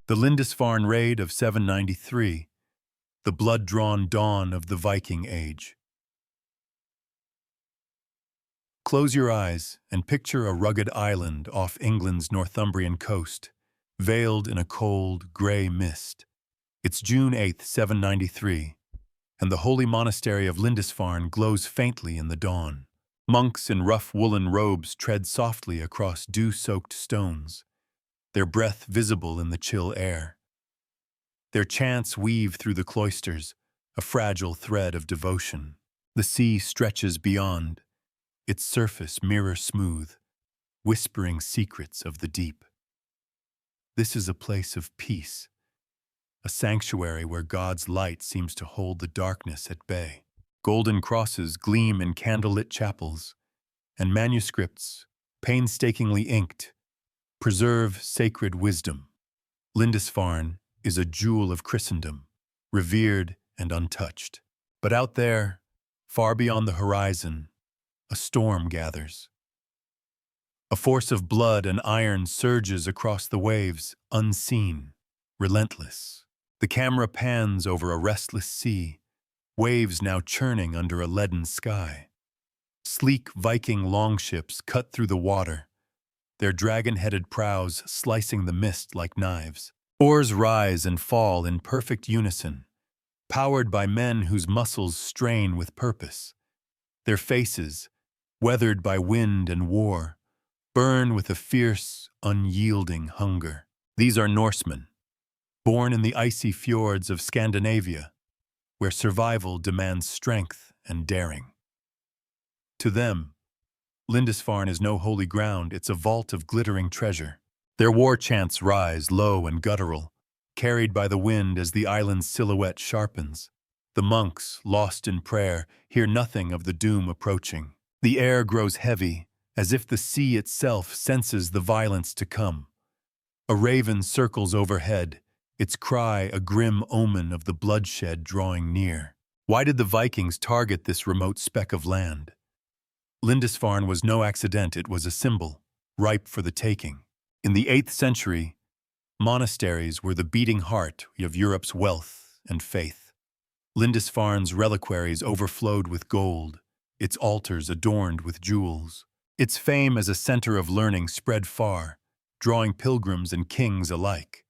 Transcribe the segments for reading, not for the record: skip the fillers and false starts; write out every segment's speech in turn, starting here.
The Lindisfarne raid of 793, the blood-drawn dawn of the Viking Age. Close your eyes and picture a rugged island off England's Northumbrian coast, veiled in a cold, grey mist. It's June 8, 793, and the holy monastery of Lindisfarne glows faintly in the dawn. Monks in rough woolen robes tread softly across dew-soaked stones, their breath visible in the chill air. Their chants weave through the cloisters, a fragile thread of devotion. The sea stretches beyond, its surface mirror-smooth, whispering secrets of the deep. This is a place of peace, a sanctuary where God's light seems to hold the darkness at bay. Golden crosses gleam in candlelit chapels, and manuscripts, painstakingly inked, preserve sacred wisdom. Lindisfarne is a jewel of Christendom, revered and untouched. But out there, far beyond the horizon, a storm gathers. A force of blood and iron surges across the waves, unseen, relentless. The camera pans over a restless sea, waves now churning under a leaden sky. Sleek Viking longships cut through the water, their dragon-headed prows slicing the mist like knives. Oars rise and fall in perfect unison, powered by men whose muscles strain with purpose. Their faces, weathered by wind and war, burn with a fierce, unyielding hunger. These are Norsemen, born in the icy fjords of Scandinavia, where survival demands strength and daring. To them, Lindisfarne is no holy ground, it's a vault of glittering treasure. Their war chants rise low and guttural, carried by the wind as the island's silhouette sharpens. The monks, lost in prayer, hear nothing of the doom approaching. The air grows heavy, as if the sea itself senses the violence to come. A raven circles overhead, its cry a grim omen of the bloodshed drawing near. Why did the Vikings target this remote speck of land? Lindisfarne was no accident, it was a symbol, ripe for the taking. In the 8th century, monasteries were the beating heart of Europe's wealth and faith. Lindisfarne's reliquaries overflowed with gold, its altars adorned with jewels. Its fame as a center of learning spread far, drawing pilgrims and kings alike.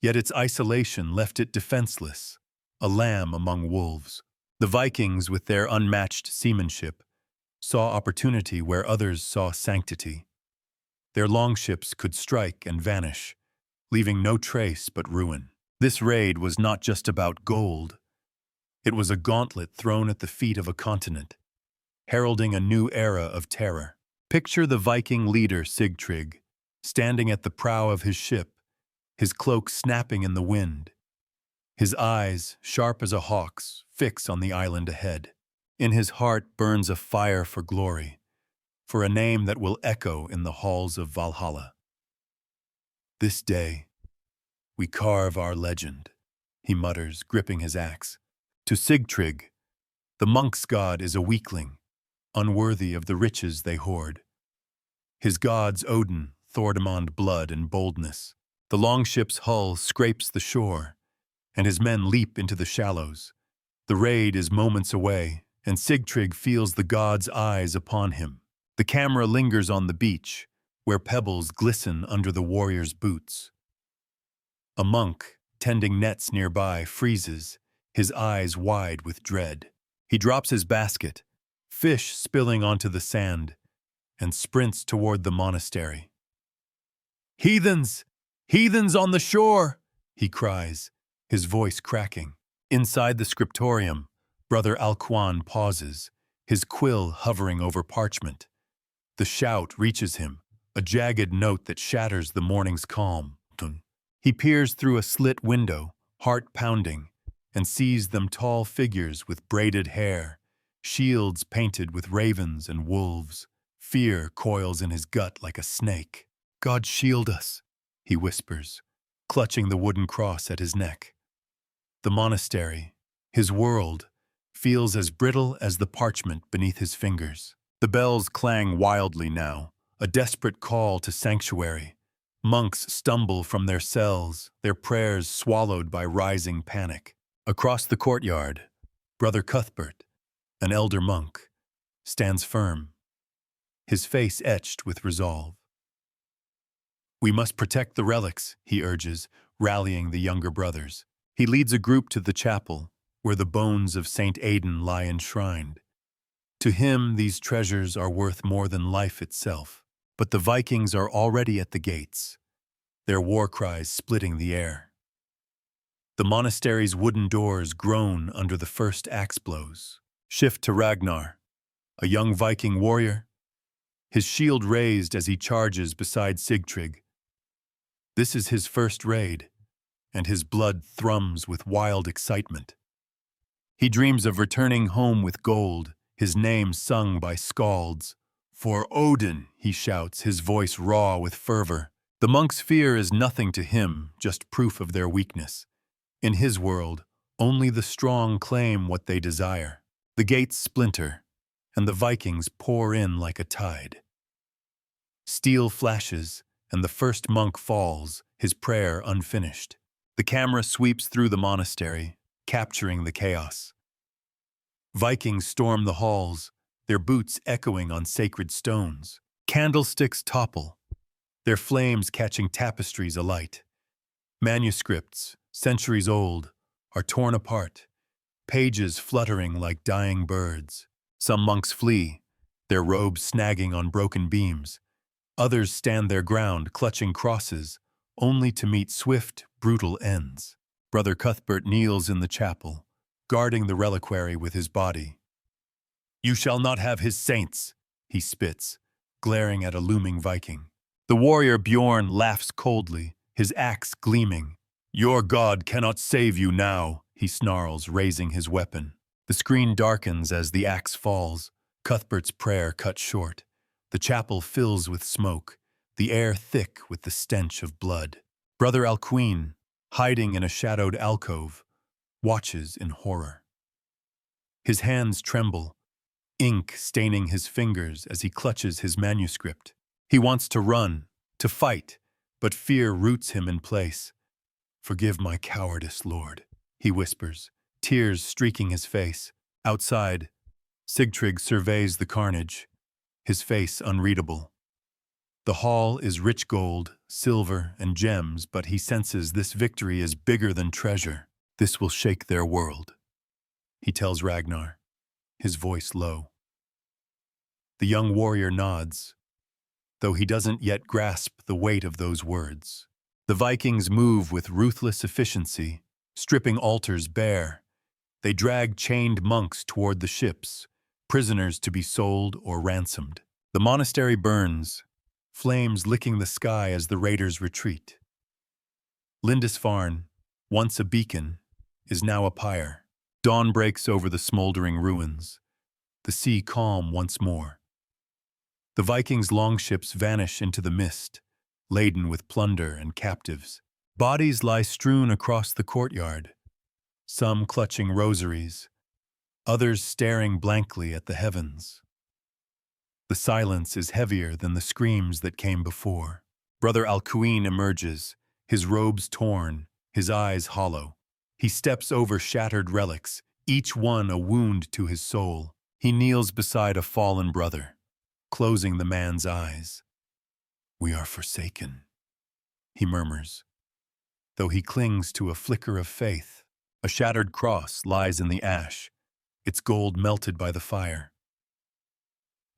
Yet its isolation left it defenseless, a lamb among wolves. The Vikings, with their unmatched seamanship, saw opportunity where others saw sanctity. Their longships could strike and vanish, leaving no trace but ruin. This raid was not just about gold. It was a gauntlet thrown at the feet of a continent, heralding a new era of terror. Picture the Viking leader Sigtrygg, standing at the prow of his ship, his cloak snapping in the wind. His eyes, sharp as a hawk's, fix on the island ahead. In his heart burns a fire for glory, for a name that will echo in the halls of Valhalla. This day, we carve our legend, he mutters, gripping his axe. To Sigtrygg, the monk's god is a weakling, unworthy of the riches they hoard. His gods Odin, Thor demand blood and boldness. The longship's hull scrapes the shore, and his men leap into the shallows. The raid is moments away, and Sigtrygg feels the god's eyes upon him. The camera lingers on the beach, where pebbles glisten under the warrior's boots. A monk, tending nets nearby, freezes, his eyes wide with dread. He drops his basket, fish spilling onto the sand, and sprints toward the monastery. "Heathens! Heathens on the shore!" he cries, his voice cracking. Inside the scriptorium, Brother Alcuin pauses, his quill hovering over parchment. The shout reaches him, a jagged note that shatters the morning's calm. He peers through a slit window, heart pounding, and sees them tall figures with braided hair, shields painted with ravens and wolves. Fear coils in his gut like a snake. "God shield us," he whispers, clutching the wooden cross at his neck. The monastery, his world, feels as brittle as the parchment beneath his fingers. The bells clang wildly now, a desperate call to sanctuary. Monks stumble from their cells, their prayers swallowed by rising panic. Across the courtyard, Brother Cuthbert, an elder monk, stands firm, his face etched with resolve. "We must protect the relics," he urges, rallying the younger brothers. He leads a group to the chapel, where the bones of Saint Aidan lie enshrined. To him, these treasures are worth more than life itself. But the Vikings are already at the gates, their war cries splitting the air. The monastery's wooden doors groan under the first axe blows. Shift to Ragnar, a young Viking warrior, his shield raised as he charges beside Sigtryg. This is his first raid, and his blood thrums with wild excitement. He dreams of returning home with gold, his name sung by skalds. "For Odin," he shouts, his voice raw with fervor. The monk's fear is nothing to him, just proof of their weakness. In his world, only the strong claim what they desire. The gates splinter, and the Vikings pour in like a tide. Steel flashes, and the first monk falls, his prayer unfinished. The camera sweeps through the monastery, capturing the chaos. Vikings storm the halls, their boots echoing on sacred stones. Candlesticks topple, their flames catching tapestries alight. Manuscripts, centuries old, are torn apart, pages fluttering like dying birds. Some monks flee, their robes snagging on broken beams. Others stand their ground, clutching crosses, only to meet swift, brutal ends. Brother Cuthbert kneels in the chapel, guarding the reliquary with his body. "You shall not have his saints," he spits, glaring at a looming Viking. The warrior Bjorn laughs coldly, his axe gleaming. "Your god cannot save you now," he snarls, raising his weapon. The screen darkens as the axe falls, Cuthbert's prayer cut short. The chapel fills with smoke, the air thick with the stench of blood. Brother Alcuin, hiding in a shadowed alcove, watches in horror. His hands tremble, ink staining his fingers as he clutches his manuscript. He wants to run, to fight, but fear roots him in place. "Forgive my cowardice, Lord," he whispers, tears streaking his face. Outside, Sigtryg surveys the carnage, his face unreadable. The hall is rich gold, silver, and gems, but he senses this victory is bigger than treasure. This will shake their world, he tells Ragnar, his voice low. The young warrior nods, though he doesn't yet grasp the weight of those words. The Vikings move with ruthless efficiency, stripping altars bare. They drag chained monks toward the ships, prisoners to be sold or ransomed. The monastery burns, flames licking the sky as the raiders retreat. Lindisfarne, once a beacon, is now a pyre. Dawn breaks over the smoldering ruins, the sea calm once more. The Vikings' longships vanish into the mist, laden with plunder and captives. Bodies lie strewn across the courtyard, some clutching rosaries, others staring blankly at the heavens. The silence is heavier than the screams that came before. Brother Alcuin emerges, his robes torn, his eyes hollow. He steps over shattered relics, each one a wound to his soul. He kneels beside a fallen brother, closing the man's eyes. "We are forsaken," he murmurs, though he clings to a flicker of faith. A shattered cross lies in the ash, its gold melted by the fire.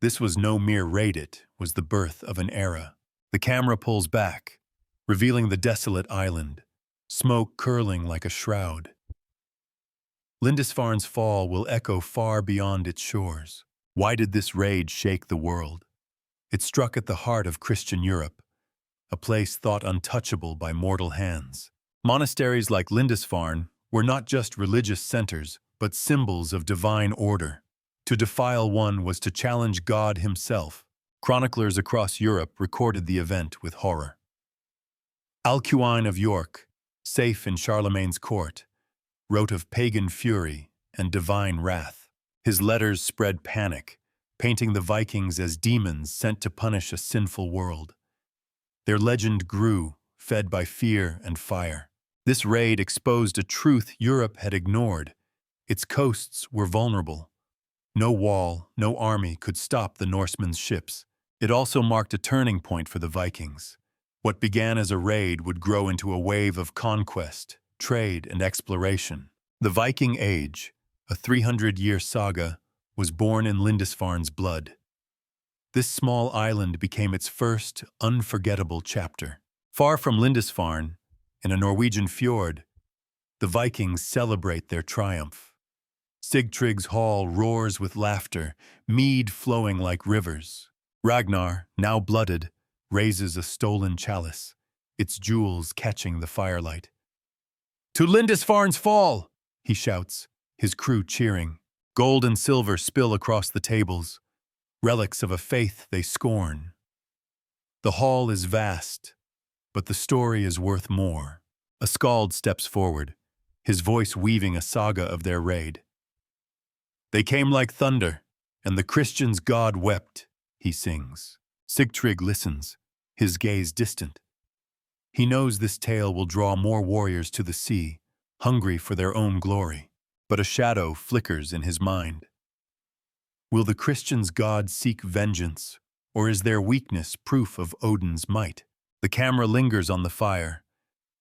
This was no mere raid, it was the birth of an era. The camera pulls back, revealing the desolate island, smoke curling like a shroud. Lindisfarne's fall will echo far beyond its shores. Why did this raid shake the world? It struck at the heart of Christian Europe, a place thought untouchable by mortal hands. Monasteries like Lindisfarne were not just religious centers, but symbols of divine order. To defile one was to challenge God himself. Chroniclers across Europe recorded the event with horror. Alcuin of York, safe in Charlemagne's court, wrote of pagan fury and divine wrath. His letters spread panic, painting the Vikings as demons sent to punish a sinful world. Their legend grew, fed by fear and fire. This raid exposed a truth Europe had ignored. Its coasts were vulnerable. No wall, no army could stop the Norsemen's ships. It also marked a turning point for the Vikings. What began as a raid would grow into a wave of conquest, trade, and exploration. The Viking Age, a 300-year saga, was born in Lindisfarne's blood. This small island became its first, unforgettable chapter. Far from Lindisfarne, in a Norwegian fjord, the Vikings celebrate their triumph. Sigtrygg's hall roars with laughter, mead flowing like rivers. Ragnar, now blooded, raises a stolen chalice, its jewels catching the firelight. "To Lindisfarne's fall!" he shouts, his crew cheering. Gold and silver spill across the tables, relics of a faith they scorn. The hall is vast, but the story is worth more. A skald steps forward, his voice weaving a saga of their raid. "They came like thunder, and the Christians' God wept," he sings. Sigtrygg listens, his gaze distant. He knows this tale will draw more warriors to the sea, hungry for their own glory. But a shadow flickers in his mind. Will the Christians' God seek vengeance, or is their weakness proof of Odin's might? The camera lingers on the fire,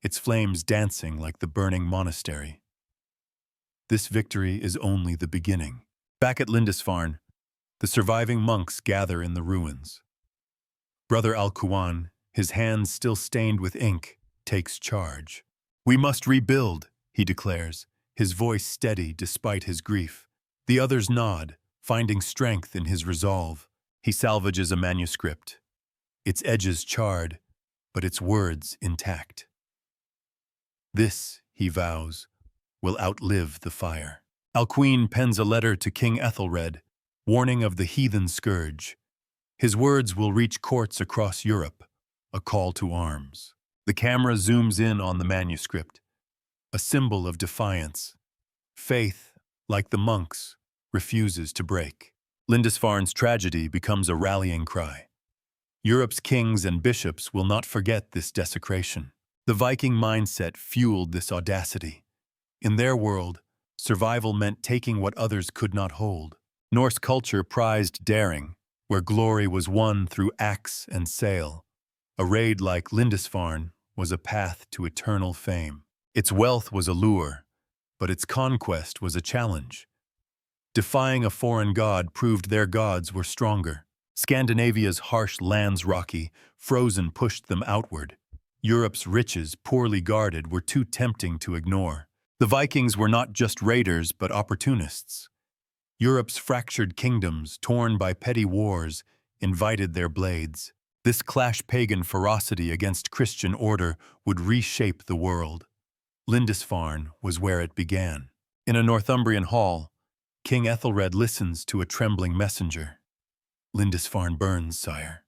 its flames dancing like the burning monastery. This victory is only the beginning. Back at Lindisfarne, the surviving monks gather in the ruins. Brother Alcuin, his hands still stained with ink, takes charge. "We must rebuild," he declares, his voice steady despite his grief. The others nod, finding strength in his resolve. He salvages a manuscript, its edges charred, but its words intact. This, he vows, will outlive the fire. Alcuin pens a letter to King Ethelred, warning of the heathen scourge. His words will reach courts across Europe, a call to arms. The camera zooms in on the manuscript, a symbol of defiance. Faith, like the monks, refuses to break. Lindisfarne's tragedy becomes a rallying cry. Europe's kings and bishops will not forget this desecration. The Viking mindset fueled this audacity. In their world, survival meant taking what others could not hold. Norse culture prized daring, where glory was won through axe and sail. A raid like Lindisfarne was a path to eternal fame. Its wealth was a lure, but its conquest was a challenge. Defying a foreign god proved their gods were stronger. Scandinavia's harsh lands rocky, frozen pushed them outward. Europe's riches, poorly guarded, were too tempting to ignore. The Vikings were not just raiders, but opportunists. Europe's fractured kingdoms, torn by petty wars, invited their blades. This clash pagan ferocity against Christian order would reshape the world. Lindisfarne was where it began. In a Northumbrian hall, King Ethelred listens to a trembling messenger. "Lindisfarne burns, sire,"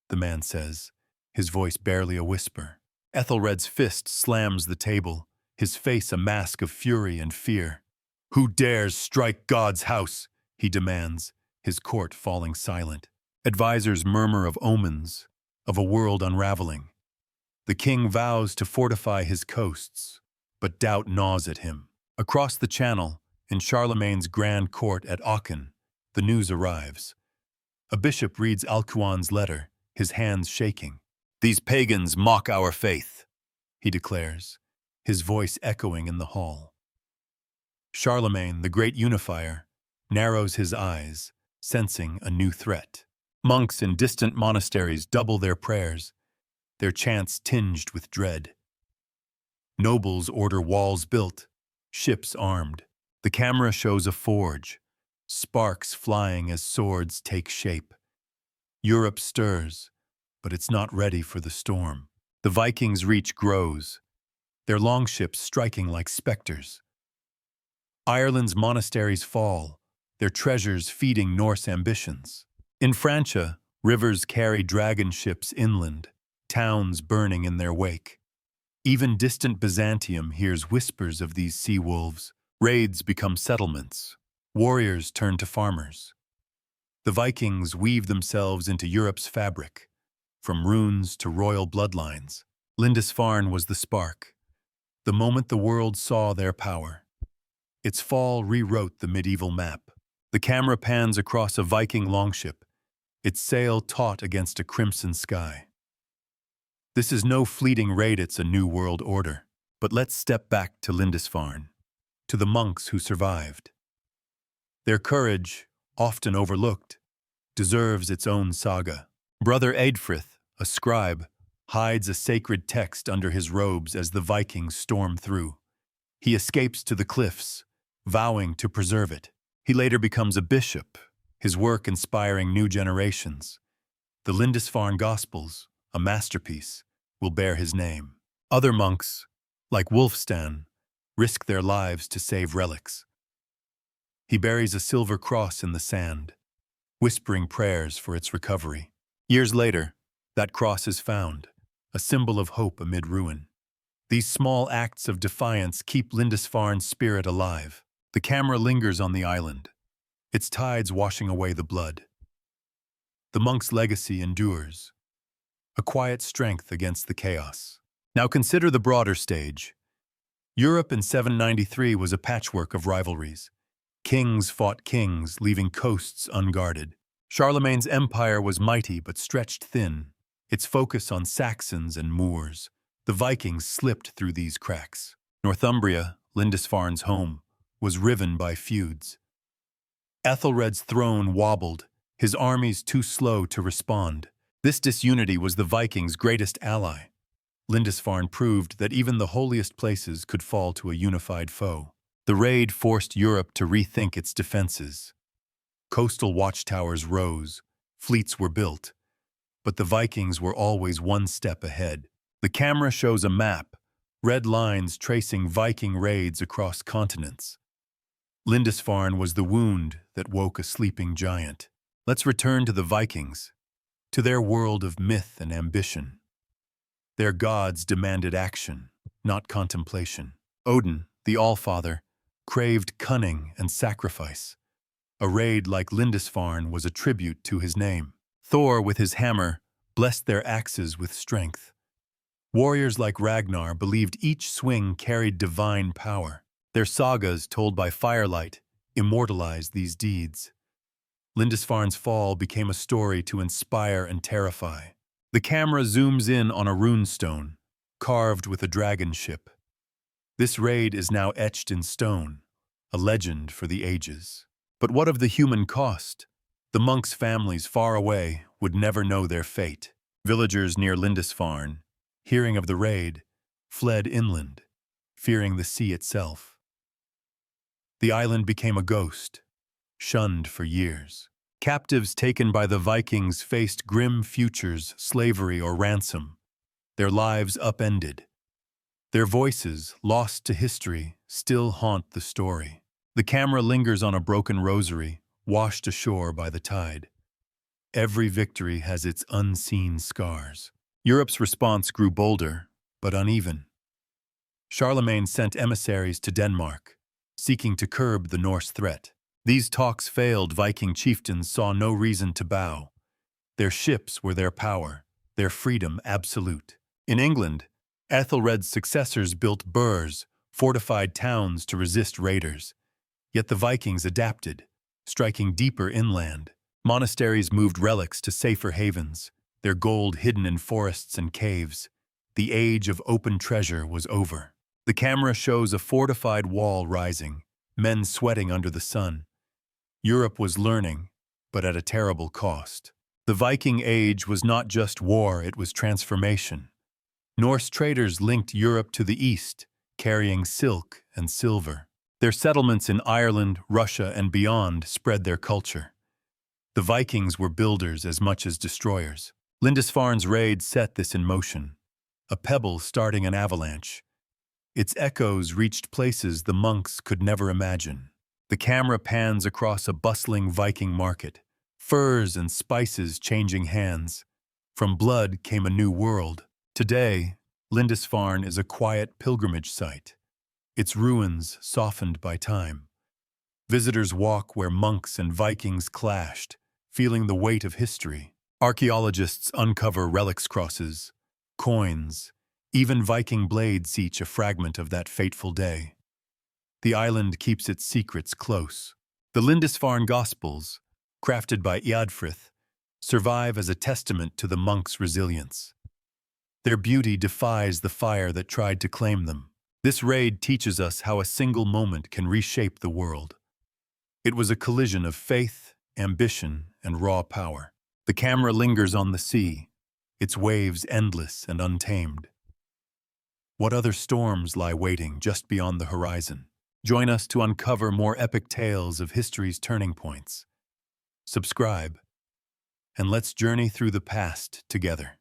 the man says, his voice barely a whisper. Ethelred's fist slams the table, his face a mask of fury and fear. "Who dares strike God's house?" he demands, his court falling silent. Advisors murmur of omens, of a world unraveling. The king vows to fortify his coasts, but doubt gnaws at him. Across the channel, in Charlemagne's grand court at Aachen, the news arrives. A bishop reads Alcuin's letter, his hands shaking. "These pagans mock our faith," he declares, his voice echoing in the hall. Charlemagne, the great unifier, narrows his eyes, sensing a new threat. Monks in distant monasteries double their prayers, their chants tinged with dread. Nobles order walls built, ships armed. The camera shows a forge, sparks flying as swords take shape. Europe stirs, but it's not ready for the storm. The Vikings' reach grows, their longships striking like specters. Ireland's monasteries fall, their treasures feeding Norse ambitions. In Francia, rivers carry dragon ships inland, towns burning in their wake. Even distant Byzantium hears whispers of these sea wolves. Raids become settlements. Warriors turn to farmers. The Vikings weave themselves into Europe's fabric, from runes to royal bloodlines. Lindisfarne was the spark, the moment the world saw their power. Its fall rewrote the medieval map. The camera pans across a Viking longship, its sail taut against a crimson sky. This is no fleeting raid, it's a new world order. But let's step back to Lindisfarne, to the monks who survived. Their courage, often overlooked, deserves its own saga. Brother Eadfrith, a scribe, hides a sacred text under his robes as the Vikings storm through. He escapes to the cliffs, vowing to preserve it. He later becomes a bishop, his work inspiring new generations. The Lindisfarne Gospels, a masterpiece, will bear his name. Other monks, like Wulfstan, risk their lives to save relics. He buries a silver cross in the sand, whispering prayers for its recovery. Years later, that cross is found, a symbol of hope amid ruin. These small acts of defiance keep Lindisfarne's spirit alive. The camera lingers on the island, its tides washing away the blood. The monk's legacy endures, a quiet strength against the chaos. Now consider the broader stage. Europe in 793 was a patchwork of rivalries. Kings fought kings, leaving coasts unguarded. Charlemagne's empire was mighty but stretched thin, its focus on Saxons and Moors. The Vikings slipped through these cracks. Northumbria, Lindisfarne's home, was riven by feuds. Ethelred's throne wobbled, his armies too slow to respond. This disunity was the Vikings' greatest ally. Lindisfarne proved that even the holiest places could fall to a unified foe. The raid forced Europe to rethink its defenses. Coastal watchtowers rose, fleets were built, but the Vikings were always one step ahead. The camera shows a map, red lines tracing Viking raids across continents. Lindisfarne was the wound that woke a sleeping giant. Let's return to the Vikings, to their world of myth and ambition. Their gods demanded action, not contemplation. Odin, the Allfather, craved cunning and sacrifice. A raid like Lindisfarne was a tribute to his name. Thor, with his hammer, blessed their axes with strength. Warriors like Ragnar believed each swing carried divine power. Their sagas, told by firelight, immortalized these deeds. Lindisfarne's fall became a story to inspire and terrify. The camera zooms in on a runestone, carved with a dragon ship. This raid is now etched in stone, a legend for the ages. But what of the human cost? The monks' families far away would never know their fate. Villagers near Lindisfarne, hearing of the raid, fled inland, fearing the sea itself. The island became a ghost, shunned for years. Captives taken by the Vikings faced grim futures, slavery or ransom, their lives upended. Their voices, lost to history, still haunt the story. The camera lingers on a broken rosary, washed ashore by the tide. Every victory has its unseen scars. Europe's response grew bolder, but uneven. Charlemagne sent emissaries to Denmark, seeking to curb the Norse threat. These talks failed. Viking chieftains saw no reason to bow. Their ships were their power, their freedom absolute. In England, Ethelred's successors built burhs, fortified towns to resist raiders. Yet the Vikings adapted, striking deeper inland. Monasteries moved relics to safer havens, their gold hidden in forests and caves. The age of open treasure was over. The camera shows a fortified wall rising, men sweating under the sun. Europe was learning, but at a terrible cost. The Viking Age was not just war, it was transformation. Norse traders linked Europe to the east, carrying silk and silver. Their settlements in Ireland, Russia, and beyond spread their culture. The Vikings were builders as much as destroyers. Lindisfarne's raid set this in motion, a pebble starting an avalanche. Its echoes reached places the monks could never imagine. The camera pans across a bustling Viking market, furs and spices changing hands. From blood came a new world. Today, Lindisfarne is a quiet pilgrimage site, its ruins softened by time. Visitors walk where monks and Vikings clashed, feeling the weight of history. Archaeologists uncover relics crosses, coins, even Viking blades each a fragment of that fateful day. The island keeps its secrets close. The Lindisfarne Gospels, crafted by Eadfrith, survive as a testament to the monks' resilience. Their beauty defies the fire that tried to claim them. This raid teaches us how a single moment can reshape the world. It was a collision of faith, ambition, and raw power. The camera lingers on the sea, its waves endless and untamed. What other storms lie waiting just beyond the horizon? Join us to uncover more epic tales of history's turning points. Subscribe, and let's journey through the past together.